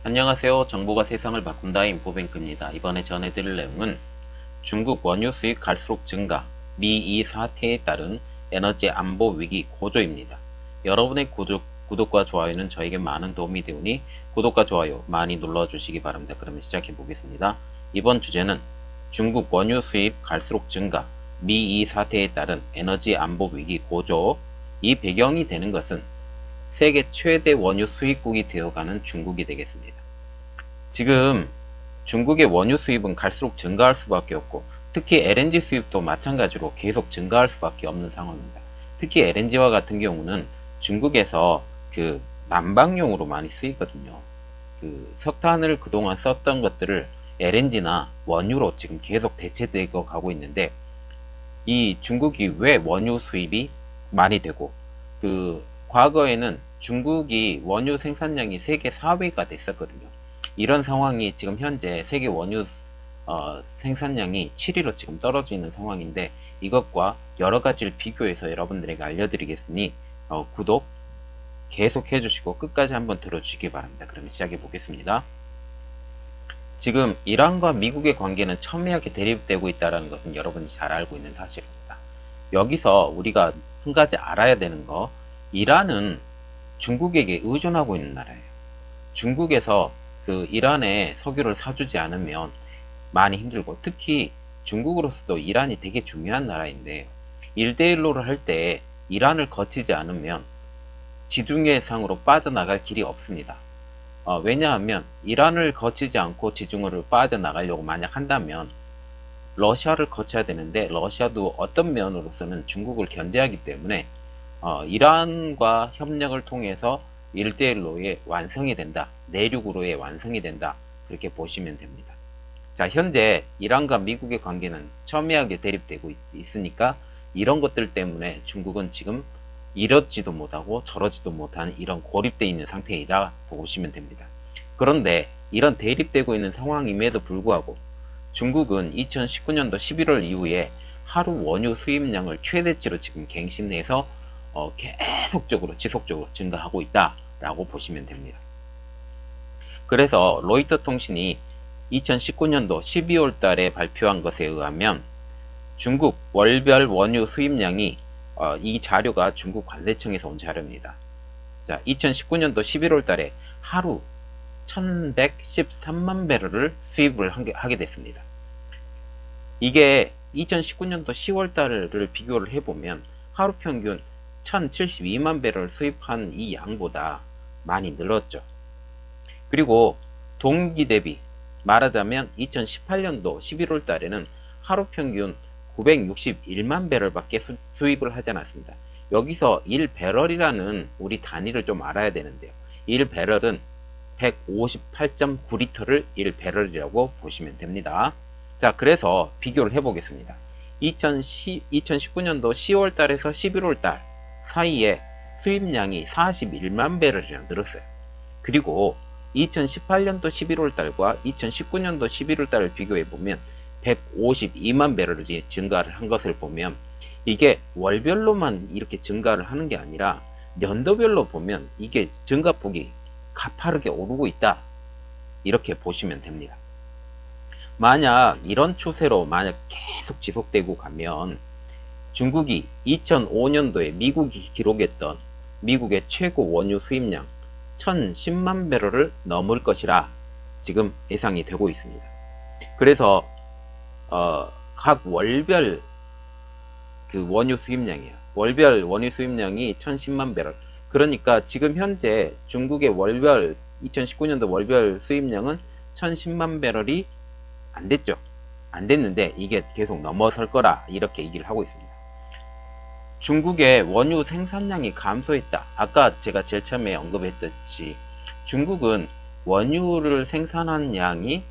안녕하세요. 정보가 세상을 바꾼다 인포뱅크입니다. 이번에 전해드릴 내용은 중국 원유 수입 갈수록 증가, 미 이 사태에 따른 에너지 안보 위기 고조입니다. 여러분의 구독과 좋아요는 저에게 많은 도움이 되오니 구독과 좋아요 많이 눌러주시기 바랍니다. 그러면 시작해 보겠습니다. 이번 주제는 중국 원유 수입 갈수록 증가, 미 이 사태에 따른 에너지 안보 위기 고조. 이 배경이 되는 것은 세계 최대 원유 수입국이 되어가는 중국이 되겠습니다. 지금 중국의 원유 수입은 갈수록 증가할 수밖에 없고, 특히 LNG 수입도 마찬가지로 계속 증가할 수밖에 없는 상황입니다. 특히 LNG와 같은 경우는 중국에서 그 난방용으로 많이 쓰이거든요. 그 석탄을 그동안 썼던 것들을 LNG나 원유로 지금 계속 대체되고 가고 있는데, 이 중국이 왜 원유 수입이 많이 되고, 그 과거에는 중국이 원유 생산량이 세계 4위가 됐었거든요. 이런 상황이 지금 현재 세계 원유 생산량이 7위로 지금 떨어져 있는 상황인데, 이것과 여러 가지를 비교해서 여러분들에게 알려드리겠으니 구독 계속 해주시고 끝까지 한번 들어주시기 바랍니다. 그러면 시작해 보겠습니다. 지금 이란과 미국의 관계는 첨예하게 대립되고 있다는 것은 여러분이 잘 알고 있는 사실입니다. 여기서 우리가 한 가지 알아야 되는 거, 이란은 중국에게 의존하고 있는 나라예요. 중국에서 그 이란에 석유를 사주지 않으면 많이 힘들고, 특히 중국으로서도 이란이 되게 중요한 나라인데 1대1로를 할 때 이란을 거치지 않으면 지중해상으로 빠져나갈 길이 없습니다. 왜냐하면 이란을 거치지 않고 지중해로 빠져나가려고 만약 한다면 러시아를 거쳐야 되는데, 러시아도 어떤 면으로서는 중국을 견제하기 때문에 이란과 협력을 통해서 1대1로의 완성이 된다. 내륙으로의 완성이 된다. 그렇게 보시면 됩니다. 자, 현재 이란과 미국의 관계는 첨예하게 대립되고 있으니까 이런 것들 때문에 중국은 지금 이렇지도 못하고 저러지도 못하는 이런 고립되어 있는 상태이다 보시면 됩니다. 그런데 이런 대립되고 있는 상황임에도 불구하고 중국은 2019년도 11월 이후에 하루 원유 수입량을 최대치로 지금 갱신해서 계속적으로 지속적으로 증가하고 있다라고 보시면 됩니다. 그래서 로이터 통신이 2019년도 12월 달에 발표한 것에 의하면 중국 월별 원유 수입량이 이 자료가 중국 관세청에서 온 자료입니다. 자, 2019년도 11월 달에 하루 1113만 배럴을 수입을 하게 됐습니다. 이게 2019년도 10월 달을 비교를 해보면 하루 평균 1072만 배럴 수입한 이 양보다 많이 늘었죠. 그리고 동기 대비 말하자면 2018년도 11월 달에는 하루 평균 961만 배럴밖에 수입을 하지 않았습니다. 여기서 1배럴이라는 우리 단위를 좀 알아야 되는데요. 1배럴은 158.9리터를 1배럴이라고 보시면 됩니다. 자, 그래서 비교를 해보겠습니다. 2019년도 10월 달에서 11월 달 사이에 수입량이 41만 배럴이나 늘었어요. 그리고 2018년도 11월 달과 2019년도 11월 달을 비교해 보면 152만 배럴이 증가를 한 것을 보면, 이게 월별로만 이렇게 증가를 하는 게 아니라 연도별로 보면 이게 증가폭이 가파르게 오르고 있다, 이렇게 보시면 됩니다. 만약 이런 추세로 만약 계속 지속되고 가면 중국이 2005년도에 미국이 기록했던 미국의 최고 원유 수입량 1010만 배럴을 넘을 것이라 지금 예상이 되고 있습니다. 그래서 각 월별 그 원유 수입량이에요. 월별 원유 수입량이 1010만 배럴. 그러니까 지금 현재 중국의 월별 2019년도 월별 수입량은 1010만 배럴이 안 됐죠. 안 됐는데 이게 계속 넘어설 거라 이렇게 얘기를 하고 있습니다. 중국의 원유 생산량이 감소했다. 아까 제가 제일 처음에 언급했듯이 중국은 원유를 생산한 양이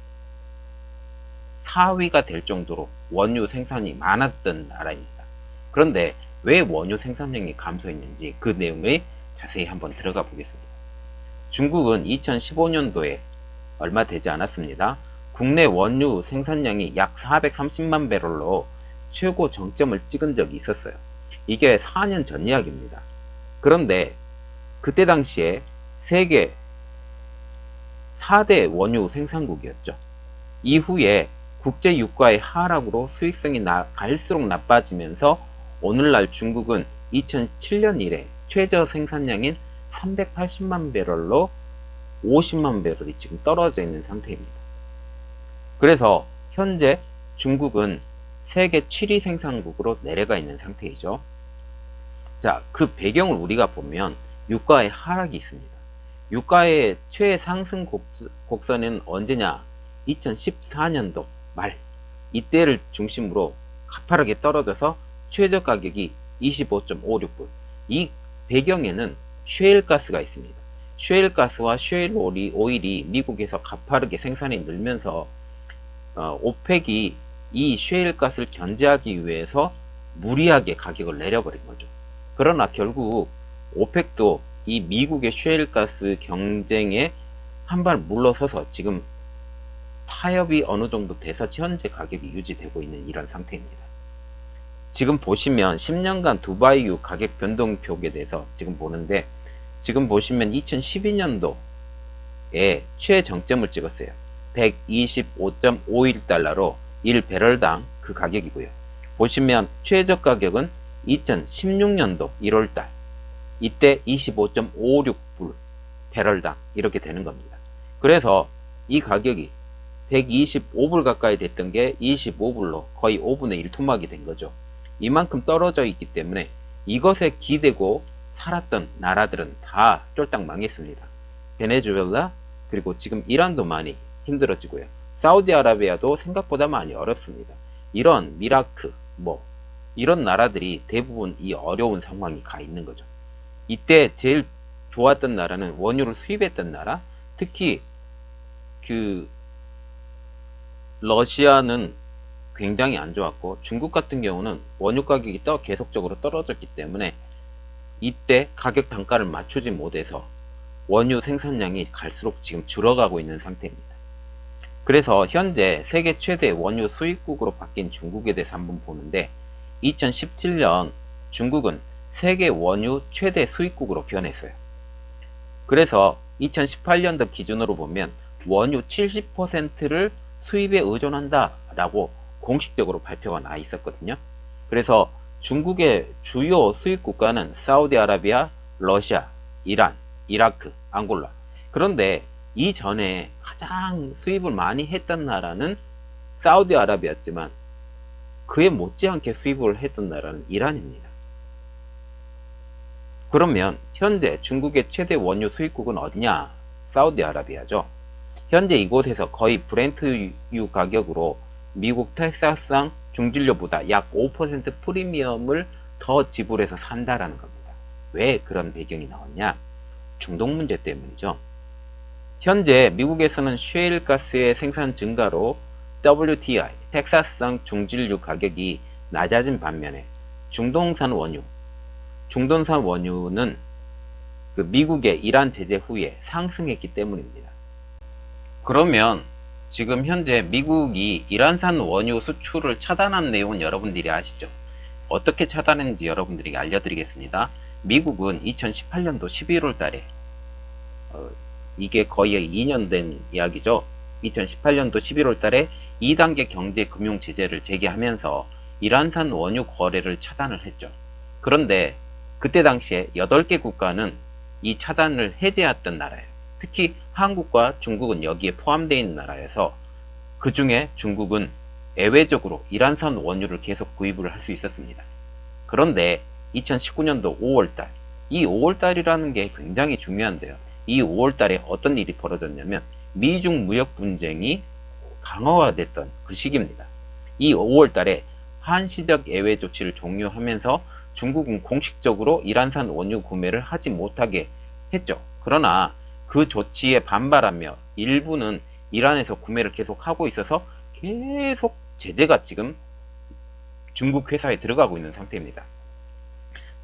4위가 될 정도로 원유 생산이 많았던 나라입니다. 그런데 왜 원유 생산량이 감소했는지 그 내용에 자세히 한번 들어가 보겠습니다. 중국은 2015년도에 얼마 되지 않았습니다. 국내 원유 생산량이 약 430만 배럴로 최고 정점을 찍은 적이 있었어요. 이게 4년 전 이야기입니다. 그런데 그때 당시에 세계 4대 원유 생산국이었죠. 이후에 국제 유가의 하락으로 수익성이 갈수록 나빠지면서 오늘날 중국은 2007년 이래 최저 생산량인 380만 배럴로 50만 배럴이 지금 떨어져 있는 상태입니다. 그래서 현재 중국은 세계 7위 생산국으로 내려가 있는 상태이죠. 자, 그 배경을 우리가 보면 유가의 하락이 있습니다. 유가의 최상승 곡선은 언제냐? 2014년도 말, 이때를 중심으로 가파르게 떨어져서 최저 가격이 25.56불. 이 배경에는 셰일가스가 있습니다. 셰일가스와 셰일 오일이 미국에서 가파르게 생산이 늘면서 오펙이 이 셰일가스를 견제하기 위해서 무리하게 가격을 내려버린 거죠. 그러나 결국 오펙도 이 미국의 셰일가스 경쟁에 한 발 물러서서 지금 타협이 어느 정도 돼서 현재 가격이 유지되고 있는 이런 상태입니다. 지금 보시면 10년간 두바이유 가격 변동표에 대해서 지금 보는데, 지금 보시면 2012년도에 최정점을 찍었어요. 125.51달러로 1배럴당 그 가격이고요. 보시면 최저 가격은 2016년도 1월달, 이때 25.56불 배럴당 이렇게 되는 겁니다. 그래서 이 가격이 125불 가까이 됐던 게 25불로 거의 5분의 1 토막이 된 거죠. 이만큼 떨어져 있기 때문에 이것에 기대고 살았던 나라들은 다 쫄딱 망했습니다. 베네수엘라, 그리고 지금 이란도 많이 힘들어지고요. 사우디아라비아도 생각보다 많이 어렵습니다. 이런 미라크, 이런 나라들이 대부분 이 어려운 상황이 가 있는 거죠. 이때 제일 좋았던 나라는 원유를 수입했던 나라, 특히 러시아는 굉장히 안 좋았고, 중국 같은 경우는 원유 가격이 계속적으로 떨어졌기 때문에 이때 가격 단가를 맞추지 못해서 원유 생산량이 갈수록 지금 줄어가고 있는 상태입니다. 그래서 현재 세계 최대 원유 수입국으로 바뀐 중국에 대해서 한번 보는데, 2017년 중국은 세계 원유 최대 수입국으로 변했어요. 그래서 2018년도 기준으로 보면 원유 70%를 수입에 의존한다 라고 공식적으로 발표가 나 있었거든요. 그래서 중국의 주요 수입 국가는 사우디아라비아, 러시아, 이란, 이라크, 앙골라. 그런데 이전에 가장 수입을 많이 했던 나라는 사우디아라비아였지만 그에 못지않게 수입을 했던 나라는 이란입니다. 그러면 현재 중국의 최대 원유 수입국은 어디냐? 사우디아라비아죠. 현재 이곳에서 거의 브렌트유 가격으로 미국 텍사스산 중진료보다 약 5% 프리미엄을 더 지불해서 산다라는 겁니다. 왜 그런 배경이 나왔냐? 중동 문제 때문이죠. 현재 미국에서는 셰일가스의 생산 증가로 WTI, 텍사스산 중진료 가격이 낮아진 반면에 중동산 원유는 미국의 이란 제재 후에 상승했기 때문입니다. 그러면 지금 현재 미국이 이란산 원유 수출을 차단한 내용은 여러분들이 아시죠? 어떻게 차단했는지 여러분들에게 알려드리겠습니다. 미국은 2018년도 11월 달에 이게 거의 2년 된 이야기죠. 2018년도 11월 달에 2단계 경제 금융 제재를 제기하면서 이란산 원유 거래를 차단을 했죠. 그런데 그때 당시에 8개 국가는 이 차단을 해제했던 나라예요. 특히 한국과 중국은 여기에 포함되어 있는 나라여서 그 중에 중국은 예외적으로 이란산 원유를 계속 구입을 할 수 있었습니다. 그런데 2019년도 5월달, 이 5월달이라는 게 굉장히 중요한데요. 이 5월달에 어떤 일이 벌어졌냐면 미중 무역 분쟁이 강화됐던 그 시기입니다. 이 5월달에 한시적 예외 조치를 종료하면서 중국은 공식적으로 이란산 원유 구매를 하지 못하게 했죠. 그러나 그 조치에 반발하며 일부는 이란에서 구매를 계속 하고 있어서 계속 제재가 지금 중국 회사에 들어가고 있는 상태입니다.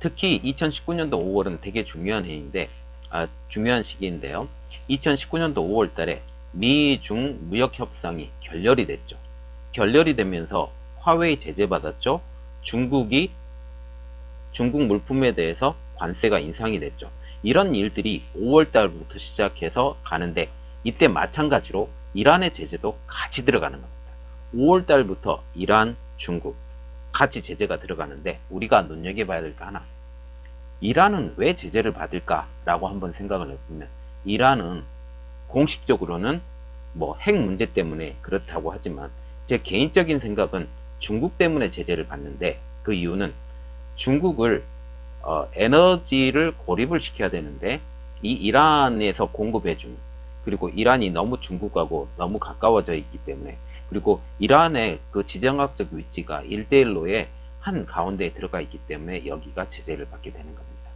특히 2019년도 5월은 되게 중요한 중요한 시기인데요. 2019년도 5월 달에 미중 무역 협상이 결렬이 됐죠. 결렬이 되면서 화웨이 제재받았죠. 중국 물품에 대해서 관세가 인상이 됐죠. 이런 일들이 5월 달부터 시작해서 가는데 이때 마찬가지로 이란의 제재도 같이 들어가는 겁니다. 5월 달부터 이란, 중국 같이 제재가 들어가는데 우리가 눈여겨봐야 될 거 하나. 이란은 왜 제재를 받을까? 라고 한번 생각을 해보면 이란은 공식적으로는 뭐 핵 문제 때문에 그렇다고 하지만 제 개인적인 생각은 중국 때문에 제재를 받는데 그 이유는 중국을 에너지를 고립을 시켜야 되는데 이 이란에서 공급해주는 그리고 이란이 너무 중국하고 너무 가까워져 있기 때문에 그리고 이란의 그 지정학적 위치가 1대1로의 한 가운데에 들어가 있기 때문에 여기가 제재를 받게 되는 겁니다.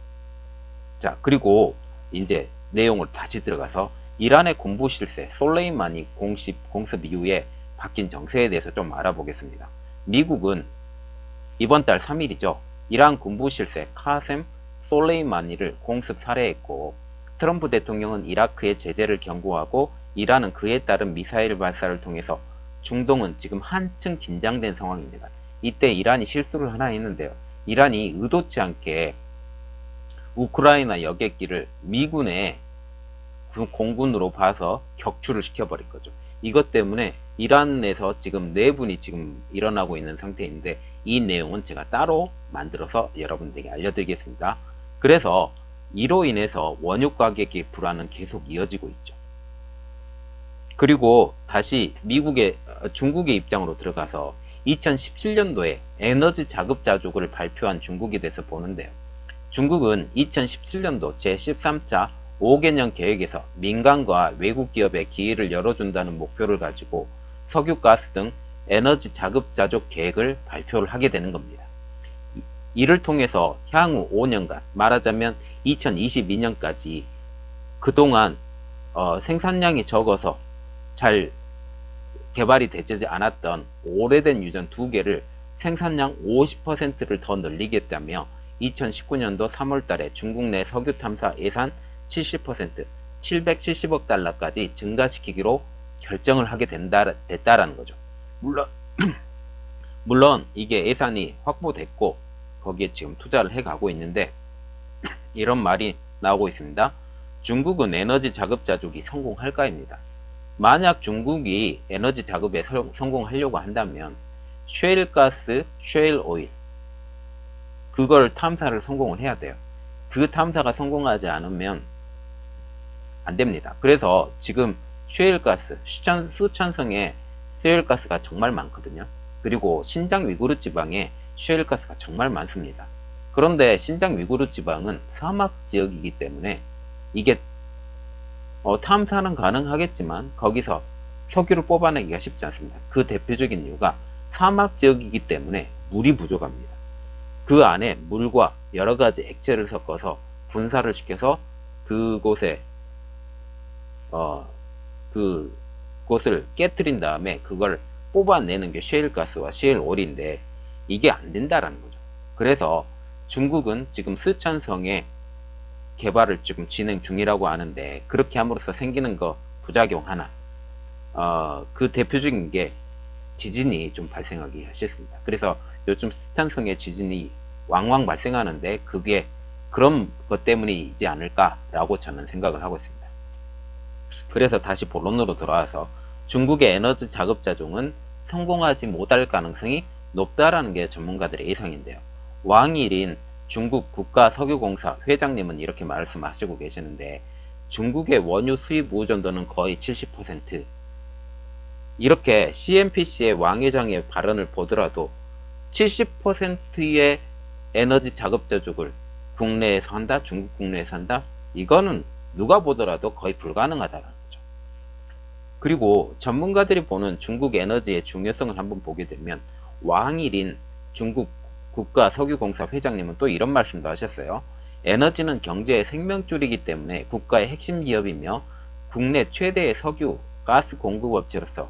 자, 그리고 이제 내용을 다시 들어가서 이란의 군부 실세 솔레이마니 공습 이후에 바뀐 정세에 대해서 좀 알아보겠습니다. 미국은 이번 달 3일이죠. 이란 군부 실세 카셈 솔레이마니를 공습 살해했고 트럼프 대통령은 이라크의 제재를 경고하고 이란은 그에 따른 미사일 발사를 통해서 중동은 지금 한층 긴장된 상황입니다. 이때 이란이 실수를 하나 했는데요. 이란이 의도치 않게 우크라이나 여객기를 미군의 공군으로 봐서 격추를 시켜버릴 거죠. 이것 때문에 이란에서 지금 4분이 지금 일어나고 있는 상태인데 이 내용은 제가 따로 만들어서 여러분들에게 알려드리겠습니다. 그래서 이로 인해서 원유 가격의 불안은 계속 이어지고 있죠. 그리고 다시 중국의 입장으로 들어가서 2017년도에 에너지 자급자족을 발표한 중국에 대해서 보는데요. 중국은 2017년도 제13차 5개년 계획에서 민간과 외국 기업에 기회를 열어준다는 목표를 가지고 석유, 가스 등 에너지 자급자족 계획을 발표를 하게 되는 겁니다. 이를 통해서 향후 5년간 말하자면 2022년까지 그동안 생산량이 적어서 잘 개발이 되지 않았던 오래된 유전 2개를 생산량 50%를 더 늘리겠다며 2019년도 3월 달에 중국 내 석유 탐사 예산 70%, 770억 달러까지 증가시키기로 결정을 하게 됐다라는 거죠. 물론 이게 예산이 확보됐고 거기에 지금 투자를 해가고 있는데 이런 말이 나오고 있습니다. 중국은 에너지 자급자족이 성공할까입니다. 만약 중국이 에너지 자급에 성공하려고 한다면 셰일 가스, 셰일 오일 그걸 탐사를 성공을 해야 돼요. 그 탐사가 성공하지 않으면 안 됩니다. 그래서 지금 셰일 가스, 스촨성에 셰일 가스가 정말 많거든요. 그리고 신장 위구르 지방에 셰일 가스가 정말 많습니다. 그런데 신장 위구르 지방은 사막 지역이기 때문에 이게 탐사는 가능하겠지만 거기서 석유를 뽑아내기가 쉽지 않습니다. 그 대표적인 이유가 사막 지역이기 때문에 물이 부족합니다. 그 안에 물과 여러 가지 액체를 섞어서 분사를 시켜서 그곳에 그곳을 깨뜨린 다음에 그걸 뽑아내는 게 셰일 가스와 셰일 오일인데 이게 안 된다라는 거죠. 그래서 중국은 지금 스촨성의 개발을 지금 진행 중이라고 하는데 그렇게 함으로써 생기는 부작용 하나 그 대표적인 게 지진이 좀 발생하기 쉽습니다. 그래서 요즘 스촨성의 지진이 왕왕 발생하는데 그게 그런 것 때문이지 않을까라고 저는 생각을 하고 있습니다. 그래서 다시 본론으로 돌아와서 중국의 에너지 자급자족은 성공하지 못할 가능성이 높다라는 게 전문가들의 예상인데요. 왕일인 중국 국가석유공사 회장님은 이렇게 말씀하시고 계시는데 중국의 원유 수입 의존도는 거의 70%. 이렇게 CNPC의 왕 회장의 발언을 보더라도 70%의 에너지 자급자족을 국내에서 한다, 중국 국내에서 한다, 이거는 누가 보더라도 거의 불가능하다는 거죠. 그리고 전문가들이 보는 중국 에너지의 중요성을 한번 보게 되면 왕일인 중국 국가석유공사 회장님은 또 이런 말씀도 하셨어요. 에너지는 경제의 생명줄이기 때문에 국가의 핵심 기업이며 국내 최대의 석유, 가스 공급업체로서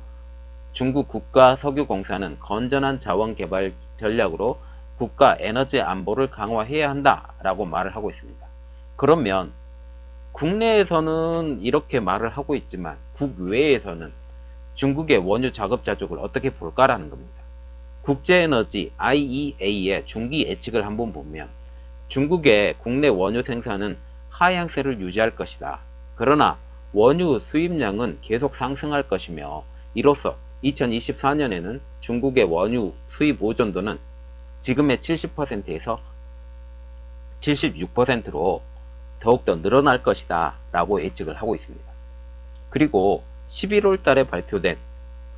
중국 국가석유공사는 건전한 자원 개발 전략으로 국가 에너지 안보를 강화해야 한다라고 말을 하고 있습니다. 그러면 국내에서는 이렇게 말을 하고 있지만 국외에서는 중국의 원유 자급자족을 어떻게 볼까라는 겁니다. 국제에너지 IEA의 중기 예측을 한번 보면 중국의 국내 원유 생산은 하향세를 유지할 것이다. 그러나 원유 수입량은 계속 상승할 것이며 이로써 2024년에는 중국의 원유 수입 의존도는 지금의 70%에서 76%로 더욱더 늘어날 것이다 라고 예측을 하고 있습니다. 그리고 11월 달에 발표된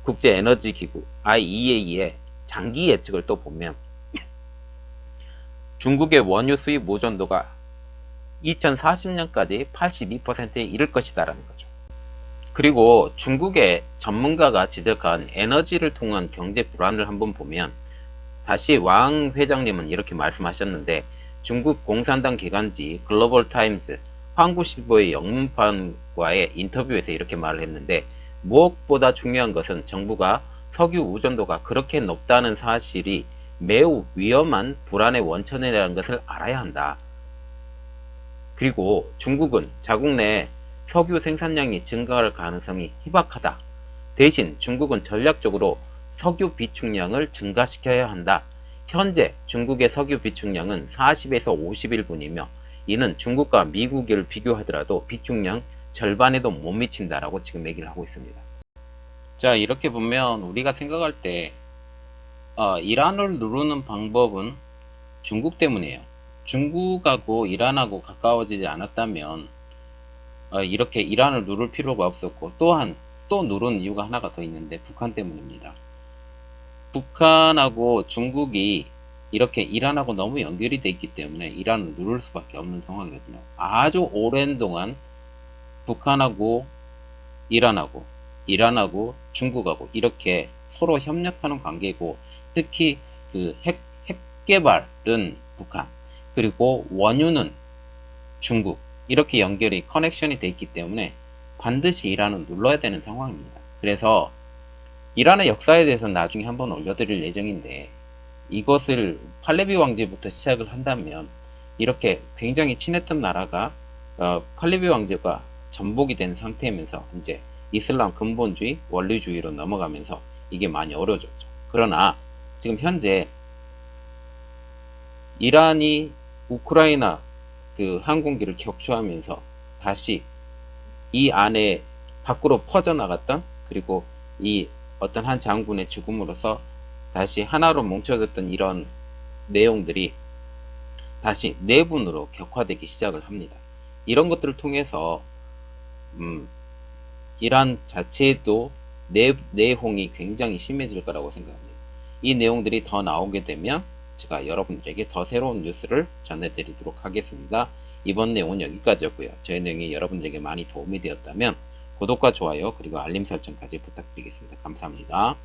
국제에너지기구 IEA의 장기 예측을 또 보면 중국의 원유 수입 의존도가 2040년까지 82%에 이를 것이다 라는 거죠. 그리고 중국의 전문가가 지적한 에너지를 통한 경제 불안을 한번 보면 다시 왕 회장님은 이렇게 말씀하셨는데 중국 공산당 기관지 글로벌 타임즈 황구시보의 영문판과의 인터뷰에서 이렇게 말을 했는데 무엇보다 중요한 것은 정부가 석유 의존도가 그렇게 높다는 사실이 매우 위험한 불안의 원천이라는 것을 알아야 한다. 그리고 중국은 자국 내 석유 생산량이 증가할 가능성이 희박하다. 대신 중국은 전략적으로 석유 비축량을 증가시켜야 한다. 현재 중국의 석유 비축량은 40에서 51분이며 이는 중국과 미국을 비교하더라도 비축량 절반에도 못 미친다라고 지금 얘기를 하고 있습니다. 자, 이렇게 보면 우리가 생각할 때 이란을 누르는 방법은 중국 때문이에요. 중국하고 이란하고 가까워지지 않았다면 이렇게 이란을 누를 필요가 없었고 또한 또 누른 이유가 하나가 더 있는데 북한 때문입니다. 북한하고 중국이 이렇게 이란하고 너무 연결이 돼 있기 때문에 이란을 누를 수밖에 없는 상황이거든요. 아주 오랜 동안 북한하고 이란하고 중국하고 이렇게 서로 협력하는 관계고 특히 그 핵 개발은 북한 그리고 원유는 중국 이렇게 연결이 커넥션이 돼 있기 때문에 반드시 이란은 눌러야 되는 상황입니다. 그래서 이란의 역사에 대해서는 나중에 한번 올려드릴 예정인데 이것을 팔레비 왕제부터 시작을 한다면 이렇게 굉장히 친했던 나라가 팔레비 왕제가 전복이 된 상태이면서 이제 이슬람 근본주의 원리주의로 넘어가면서 이게 많이 어려워졌죠. 그러나 지금 현재 이란이 우크라이나 그 항공기를 격추하면서 다시 이 안에 밖으로 퍼져나갔던 그리고 이 어떤 한 장군의 죽음으로써 다시 하나로 뭉쳐졌던 이런 내용들이 다시 내분으로 격화되기 시작을 합니다. 이런 것들을 통해서 이란 자체도 내홍이 굉장히 심해질 거라고 생각합니다. 이 내용들이 더 나오게 되면 제가 여러분들에게 더 새로운 뉴스를 전해드리도록 하겠습니다. 이번 내용은 여기까지였고요. 저희 내용이 여러분들에게 많이 도움이 되었다면 구독과 좋아요 그리고 알림 설정까지 부탁드리겠습니다. 감사합니다.